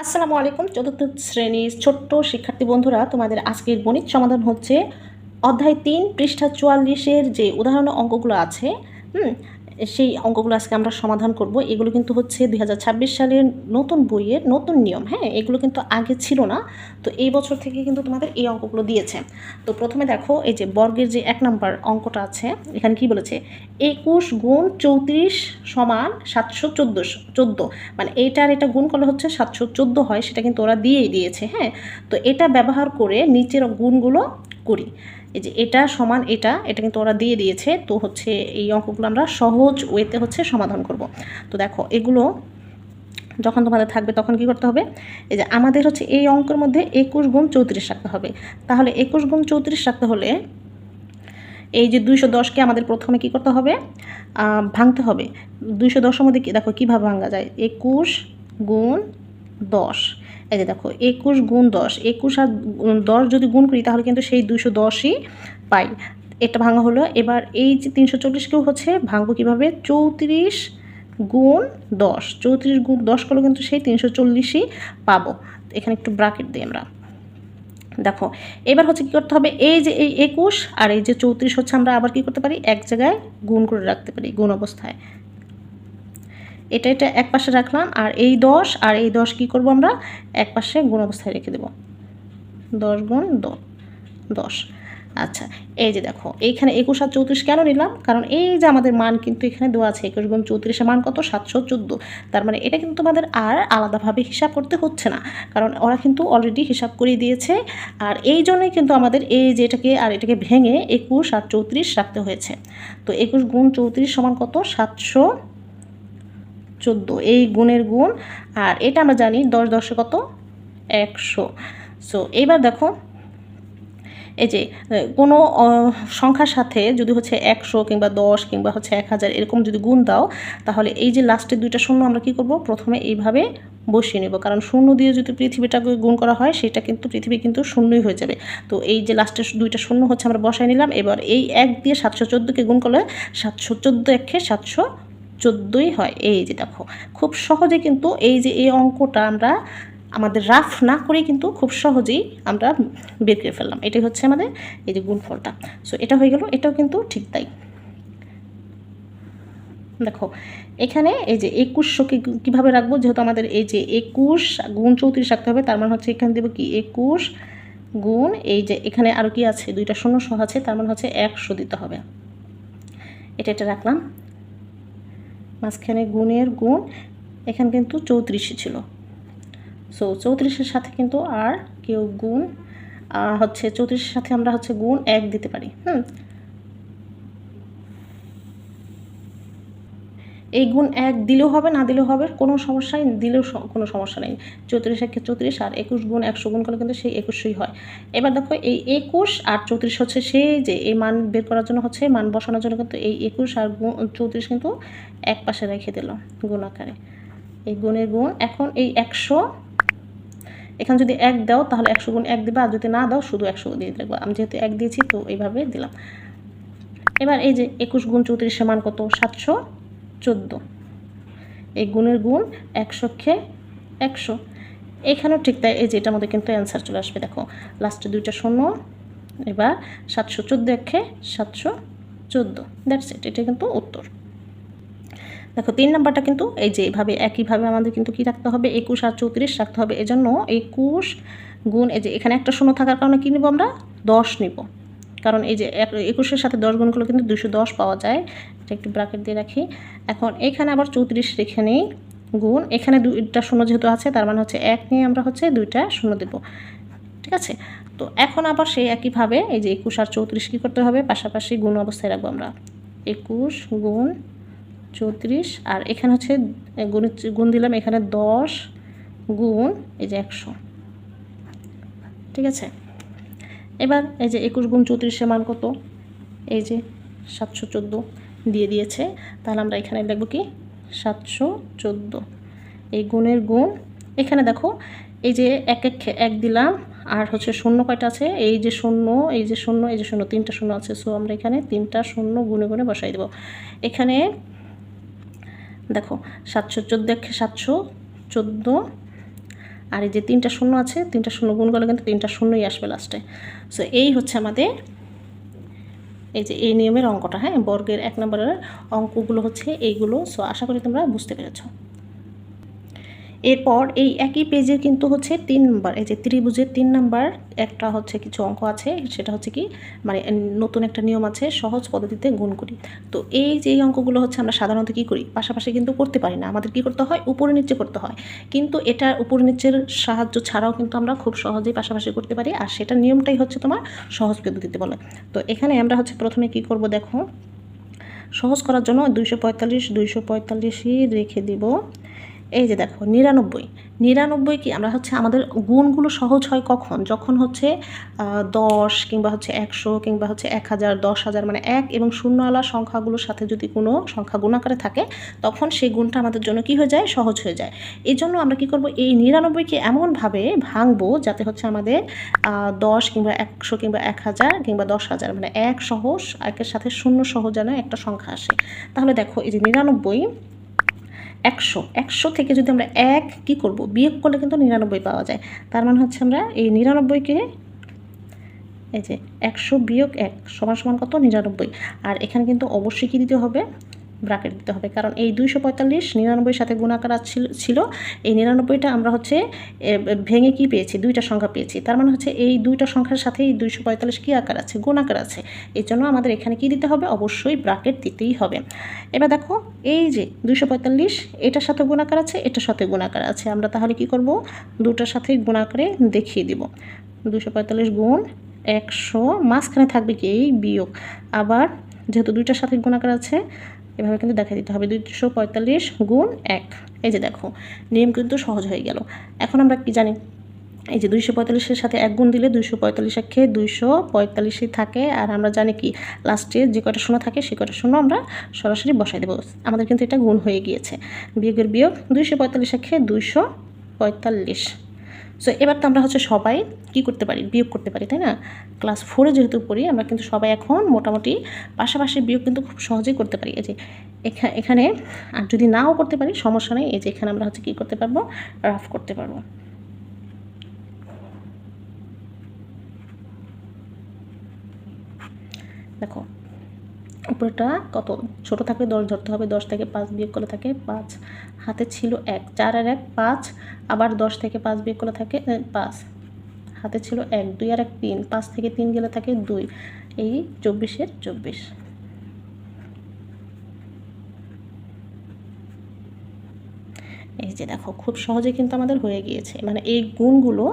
আসসালামু আলাইকুম। চতুর্থ শ্রেণীর ছোট্ট শিক্ষার্থী বন্ধুরা, তোমাদের আজকের গণিত সমাধান হচ্ছে অধ্যায় ৩ পৃষ্ঠা ৪৪ এর যে উদাহরণ অঙ্কগুলো আছে, হুম? সেই অঙ্কগুলো আজকে আমরা সমাধান করব। এগুলো কিন্তু হচ্ছে ২০২৬ সালের নতুন বইয়ের নতুন নিয়ম, হ্যাঁ? এগুলো কিন্তু আগে ছিল না। তো এই বছর থেকে কিন্তু তোমাদের এই অঙ্কগুলো দিয়েছে। তো প্রথমে দেখো, এই যে বর্গের যে ১ নাম্বার অঙ্কটা আছে, এখানে কি বলেছে? ২১ গুণ ৩৪ সমান ৭১৪ মানে এইটা আর এটা গুণ করলে হচ্ছে ৭১৪ হয়, সেটা কিন্তু ওরা দিয়েই দিয়েছে, হ্যাঁ? তো এটা ব্যবহার করে নিচের গুণগুলো করি। এই যে এটা সমান এটা কিন্তু ওরা দিয়ে দিয়েছে। তো হচ্ছে এই অঙ্কগুলো আমরা সহজ ওয়েতে হচ্ছে সমাধান করব। তো দেখো, এগুলো যখন তোমাদের থাকবে তখন কি করতে হবে? এই যে আমাদের হচ্ছে এই অঙ্কের মধ্যে ২১ গুণ ৩৪ রাখতে হবে। তাহলে ২১ গুণ ৩৪ রাখতে হলে এই যে ২১০কে আমাদের প্রথমে কি করতে হবে? ভাঙতে হবে। ২১০ এর মধ্যে কি দেখো কীভাবে ভাঙা যায়? ২১ গুণ ১০। এই যে দেখো ২১ গুণ ১০, ২১ আর ১০ যদি গুণ করি তাহলে কিন্তু সেই ২১০ই পাই। এটা ভাঙা হলো। এবার এই যে ৩৪০কেও হচ্ছে ভাঙবো কীভাবে? ৩৪ গুণ ১০, ৩৪ গুণ ১০ করলে কিন্তু সেই ৩৪০ই পাবো। এখানে একটু ব্র্যাকেট দিই আমরা। দেখো এবার হচ্ছে কী করতে হবে? এই যে এই ২১ আর এই যে ৩৪ হচ্ছে আমরা আবার কী করতে পারি? এক জায়গায় গুণ করে রাখতে পারি, গুণ অবস্থায়। এটা এক পাশে রাখলাম, আর এই ১০ আর এই ১০ কী করবো আমরা? এক পাশে গুণ অবস্থায় রেখে দেব। ১০ গুণ ১০। আচ্ছা, এই যে দেখো এইখানে ২১ আর ৩৪ কেন নিলাম? কারণ এই যে আমাদের মান কিন্তু এখানে দেওয়া আছে, ২১ গুণ ৩৪ এর মান কত? ৭১৪। তার মানে এটা কিন্তু তোমাদের আর আলাদাভাবে হিসাব করতে হচ্ছে না, কারণ ওরা কিন্তু অলরেডি হিসাব করে দিয়েছে। আর এই জন্যই কিন্তু আমাদের এই যে এটাকে আর এটাকে ভেঙে ২১ আর ৩৪ রাখতে হয়েছে। তো ২১ গুণ ৩৪ সমান কত? ৭১৪। এই গুণের গুণ, আর এটা আমরা জানি ১০ ১০ কত? ১০০। সো এইবার দেখো, এই যে কোনো সংখ্যার সাথে যদি হচ্ছে ১০০ কিংবা ১০ কিংবা হচ্ছে ১০০০ এরকম যদি গুণ দাও, তাহলে এই যে লাস্টের দুইটা শূন্য আমরা কী করব? প্রথমে এইভাবে বসিয়ে নেব, কারণ শূন্য দিয়ে যদি পৃথিবীটাকে গুণ করা হয় সেটা কিন্তু পৃথিবী কিন্তু শূন্যই হয়ে যাবে। তো এই যে লাস্টের দুইটা শূন্য হচ্ছে আমরা বসাই নিলাম। এবার এই ১ দিয়ে ৭১৪কে গুণ করলে ৭১৪ একে ৭১৪ই হয়। এই যে দেখো খুব সহজে কিন্তু এই যে এই অঙ্কটা আমরা আমাদের রাফ না করেই কিন্তু খুব সহজেই আমরা বের করে ফেললাম। এটাই হচ্ছে আমাদের এই যে গুণফলটা। সো এটা হয়ে গেল। এটাও কিন্তু ঠিক তাই। দেখো এখানে এই যে ২১০০কে কীভাবে রাখবো? যেহেতু আমাদের এই যে ২১ গুণ ৩৪ রাখতে হবে, তার মানে হচ্ছে এখানে দেবো কি ২১ গুণ এই যে এখানে আরও কি আছে? দুইটা শূন্য সহ আছে, তার মানে হচ্ছে ১০০ দিতে হবে। এটা রাখলাম। মাঝখানে গুণের গুণ, এখানে কিন্তু ৩৪ই ছিল। সো ৩৪-এর সাথে কিন্তু আর কেউ গুণ হচ্ছে ৩৪-এর সাথে আমরা হচ্ছে গুণ ১ দিতে পারি। এই গুণ ১ দিলেও হবে, না দিলেও হবে, কোনো সমস্যাই দিলেও কোনো সমস্যা নেই। ৩৪ একে ৩৪ আর ২১ গুণ ১০০ গুণ করলে কিন্তু সেই ২১০০ই হয়। এবার দেখো এই ২১ আর ৩৪ হচ্ছে সেই যে এই মান বের করার জন্য হচ্ছে মান বসানোর জন্য কিন্তু এই ২১ আর ৩৪ কিন্তু এক পাশে রেখে দিল গুণ আকারে। এই গুণের গুণ, এখন এই ১০০ এখানে যদি ১ দাও তাহলে ১০০ গুণ ১ দিবা, আর যদি না দাও শুধু ১০০ দিয়ে দেবো। আমি যেহেতু ১ দিয়েছি তো এইভাবে দিলাম। এবার এই যে ২১ গুণ ৩৪ মান কত? ৭১৪। এই গুণের গুণ ১০০কে ১০০। এখানেও ঠিক তাই। এই যে এটার মধ্যে কিন্তু অ্যান্সার চলে আসবে। দেখো লাস্টে দুইটা শূন্য, এবার ৭১৪ একে ৭১৪। That's it. এটা কিন্তু উত্তর। দেখো ৩ নাম্বারটা কিন্তু এই যে এইভাবে একইভাবে আমাদের কিন্তু কী রাখতে হবে? ২১ আর ৩৪ রাখতে হবে। এজন্য ২১ গুণ এই যে এখানে একটা শূন্য থাকার কারণে কী নিব আমরা? ১০ নিব, কারণ এই যে ২১-এর সাথে ১০ গুণ করলে কিন্তু ২১০ পাওয়া যায়। এটা একটু ব্র্যাকেট দিয়ে রাখি। এখন এখানে আবার ৩৪ রেখে নেই, গুণ এখানে দুইটা শূন্য যেহেতু আছে, তার মানে হচ্ছে ১ নিয়ে আমরা হচ্ছে দুইটা শূন্য দেব। ঠিক আছে? তো এখন আবার সেই একইভাবে এই যে ২১ আর ৩৪ কী করতে হবে? পাশাপাশি গুণ অবস্থায় রাখবো আমরা। ২১ গুণ ৩৪, আর এখানে হচ্ছে গুণ দিলাম এখানে ১০ গুণ এই যে ১০০। ঠিক আছে? এবার এই যে ২১ গুণ ৩৪-এর মান কত? এই যে ৭১৪ দিয়ে দিয়েছে, তাহলে আমরা এখানে লিখব কি? ৭১৪। এই গুণের গুণ, এখানে দেখো এই যে ১ দিলাম, আর হচ্ছে শূন্য কয়টা আছে? এই যে শূন্য, এই যে শূন্য, এই যে শূন্য, ৩টা শূন্য আছে। সো আমরা এখানে ৩টা শূন্য গুণে গুণে বসাই দেব। এখানে দেখো ৭১৪ একে ৭১৪, আর এই যে 3টা শূন্য আছে, 3টা শূন্য গুণ করলে কিন্তু 3টা শূন্যই আসবে লাস্টে। সো এই হচ্ছে আমাদের এই যে এই নিয়মের অঙ্কটা, হ্যাঁ, বর্গের 1 নম্বরের অঙ্কগুলো হচ্ছে এইগুলো। সো আশা করি তোমরা বুঝতে পেরেছো। এরপর এই একই পেজে কিন্তু হচ্ছে 3 নম্বর, এই যে ত্রিভুজের 3 নম্বর একটা হচ্ছে কিছু অঙ্ক আছে, সেটা হচ্ছে কি মানে নতুন একটা নিয়ম আছে, সহজ পদ্ধতিতে গুণ করি। তো এই যে এই অঙ্কগুলো হচ্ছে আমরা সাধারণত কী করি, পাশাপাশি কিন্তু করতে পারি না, আমাদের কী করতে হয়, উপরে নিচে করতে হয়। কিন্তু এটা উপরে নিচের সাহায্য ছাড়াও কিন্তু আমরা খুব সহজেই পাশাপাশি করতে পারি, আর সেটা নিয়মটাই হচ্ছে তোমার সহজ পদ্ধতিতে বলে। তো এখানে আমরা হচ্ছে প্রথমে কি করব দেখো, সহজ করার জন্য 245ই রেখে দিব। এই যে দেখো 99 কি আমরা হচ্ছে আমাদের গুণগুলো সহজ হয় কখন, যখন হচ্ছে 10 কিংবা হচ্ছে 100 কিংবা হচ্ছে 1000 10,000 মানে 1 এবং শূন্যওয়ালা সংখ্যাগুলোর সাথে যদি কোনো সংখ্যা গুণাকারে থাকে, তখন সেই গুণটা আমাদের জন্য কি হয়ে যায়, সহজ হয়ে যায়। এই জন্য আমরা কি করব, এই 99কে এমনভাবে ভাঙবো যাতে হচ্ছে আমাদের 10 কিংবা 100 কিংবা 1000 কিংবা 10,000 মানে 1 সহ 1-এর সাথে শূন্য সহ যেন একটা সংখ্যা আসে। তাহলে দেখো এই যে 99 100 থেকে যদি আমরা 1 কী করব, বিয়োগ করলে কিন্তু 99 পাওয়া যায়। তার মানে হচ্ছে আমরা এই 99কে এই যে 100 বিয়োগ 1 সমান কত, 99। আর এখানে কিন্তু অবশ্যই কী দিতে হবে, ব্র্যাকেট দিতে হবে, কারণ এই 245 99 সাথে গুণাকার ছিল। এই 99টা আমরা হচ্ছে ভেঙে কি পেয়েছি, দুইটা সংখ্যা পেয়েছি। তার মানে হচ্ছে এই দুইটা সংখ্যার সাথে এই 245 কী আকার আছে, গুণাকার আছে। এই জন্য আমাদের এখানে কি দিতে হবে, অবশ্যই ব্র্যাকেট দিতেই হবে। এবার দেখো এই যে 245 এটার সাথে গুণাকার আছে, এটার সাথে গুণাকার আছে, আমরা তাহলে কি করব, দুটার সাথে গুণাকারে দেখিয়ে দিব। 245 গুণ 100, মাঝখানে থাকবে কি এই বিয়োগ, আবার যেহেতু দুইটার সাথে গুণাকার আছে এভাবে কিন্তু দেখা দিতে হবে 245 গুণ 1। এই যে দেখো নিয়ম কিন্তু সহজ হয়ে গেল। এখন আমরা কি জানি, এই যে 245-এর সাথে 1 গুণ দিলে 245 একে 245ই থাকে, আর আমরা জানি কি লাস্টে যে কয়টা শূন্য থাকে সে কয়টা শূন্য আমরা সরাসরি বসাই দেবো। আমাদের কিন্তু এটা গুণ হয়ে গিয়েছে, বিয়োগের বিয়োগ 245 একে 245। সো এবার তো আমরা হচ্ছে সবাই কি করতে পারি, বিয়োগ করতে পারি, তাই না? ক্লাস 4-এ যেহেতু পড়ি আমরা কিন্তু সবাই এখন মোটামুটি পাশাপাশি বিয়োগ কিন্তু খুব সহজেই করতে পারি। এই যে এখানে আর যদি নাও করতে পারি সমস্যা নেই, এই যে এখানে আমরা হচ্ছে কী করতে পারবো, রাফ করতে পারবো। দেখো উপরেটা কত ছোট থাকলে 10 ধরতে হবে, 10 থেকে 5 বিয়োগ করলে থাকে 5, হাতে ছিল 1, 4 আর 1 5, আবার 10 থেকে 5 বিয়োগ করলে থাকে 5, হাতে ছিল 1, 2 আর 1 3, 5 থেকে 3 গেলে থাকে 2, এই 24-এর 24। এই যে দেখো খুব সহজে কিন্তু আমাদের হয়ে গিয়েছে। মানে এই গুণগুলো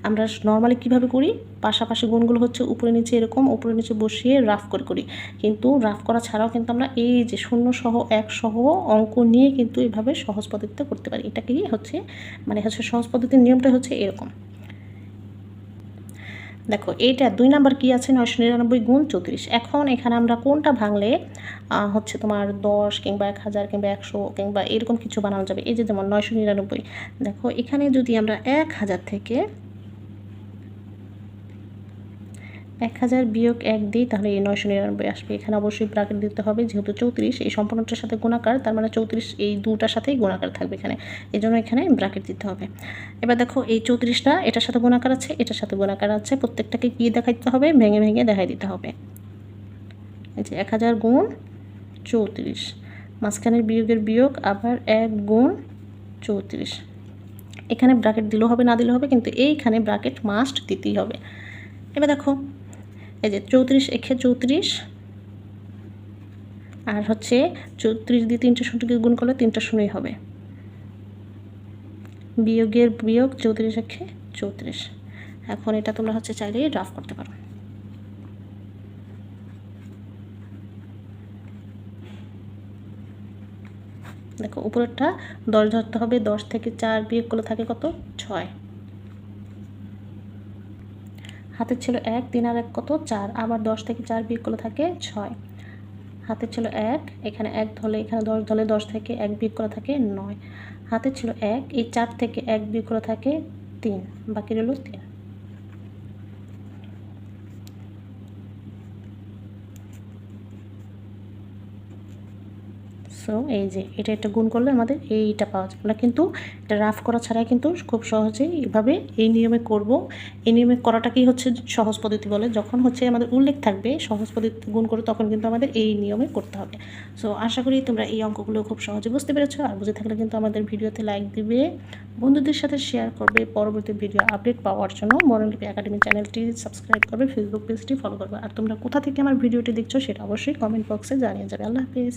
আমরা নর্মালি কিভাবে করি, পাশাপাশি গুণগুলো হচ্ছে উপরে নিচে এরকম উপরে নিচে বসিয়ে রাফ করে করি, কিন্তু রাফ করা ছাড়াও কিন্তু আমরা এই যে শূন্য সহ 1 সহ অঙ্ক নিয়ে কিন্তু এভাবে সহজ পদ্ধতিতে করতে পারি। এটাকেই হচ্ছে মানে হচ্ছে সহজ পদ্ধতির নিয়মটা হচ্ছে এরকম। দেখো এইটা 2 নাম্বার কি আছে, 999 গুণ 34। এখন এখানে আমরা কোনটা ভাঙলে হচ্ছে তোমার 10 কিংবা 1000 কিংবা 100 কিংবা এরকম কিছু বানানো যাবে। এই যে যেমন 999, দেখো এখানে যদি আমরা 1000 থেকে 1000 বিয়োগ 1 দিই তাহলে এই 999 আসবে। এখানে অবশ্যই ব্র্যাকেট দিতে হবে, যেহেতু 34 এই সম্পূর্ণটার সাথে গুণাকার, তার মানে 34 এই দুটার সাথেই গুণাকার থাকবে এখানে, এই জন্য এখানে ব্র্যাকেট দিতে হবে। এবার দেখো এই 34টা এটার সাথে গুণাকার আছে, এটার সাথে গুণাকার আছে, প্রত্যেকটাকে কি দেখাইতে হবে, ভেঙে ভেঙে দেখাই দিতে হবে। এই যে 1000 গুণ 34, মাঝখানের বিয়োগের বিয়োগ, আবার 1 গুণ 34। এখানে ব্র্যাকেট দিলেও হবে না দিলেও হবে, কিন্তু এইখানে ব্র্যাকেট মাস্ট দিতেই হবে। এবার দেখো এই যে 34 একে 34, আর হচ্ছে 34 দিয়ে 3টা শূন্যকে গুণ করলে 3টা শূন্যই হবে, বিয়োগের বিয়োগ 34 একে 34। এখন এটা তোমরা হচ্ছে চাইলে রাফ করতে পারো। দেখো উপরেরটা 10 ধরতে হবে, 10 থেকে 4 বিয়োগ করলে থাকে কত, 6, হাতে ছিল 1, 3 আর 1 কত 4, আবার 10 থেকে 4 বিয়োগ করলে থাকে 6, হাতে ছিল 1, এখানে 1 ধরলে এখানে 10 ধরলে 10 থেকে 1 বিয়োগ করা থাকে 9, হাতে ছিল 1, এই 4 থেকে 1 বিয়োগ করা থাকে 3, বাকি রইল 3। সো সো এই যে এটা একটা গুণ করলে আমাদের এইটা পাওয়া যায়। আমরা কিন্তু এটা রাফ করা ছাড়াই কিন্তু খুব সহজেই এইভাবে এই নিয়মে করব। এই নিয়মে করাটাকেই হচ্ছে সহজ পদ্ধতি বলে। যখন হচ্ছে আমাদের উল্লেখ থাকবে সহজ পদ্ধতিতে গুণ করে, তখন কিন্তু আমাদের এই নিয়মে করতে হবে। সো আশা করি তোমরা এই অঙ্কগুলো খুব সহজে বুঝতে পেরেছো। আর বুঝে থাকলে কিন্তু আমাদের ভিডিওতে লাইক দিবে, বন্ধুদের সাথে শেয়ার করবে, পরবর্তী ভিডিও আপডেট পাওয়ার জন্য বর্ণলিপি একাডেমি চ্যানেলটি সাবস্ক্রাইব করবে, ফেসবুক পেজটি ফলো করবে। আর তোমরা কোথা থেকে আমার ভিডিওটি দেখছো সেটা অবশ্যই কমেন্ট বক্সে জানিয়ে যাবে। আল্লাহ হাফেজ।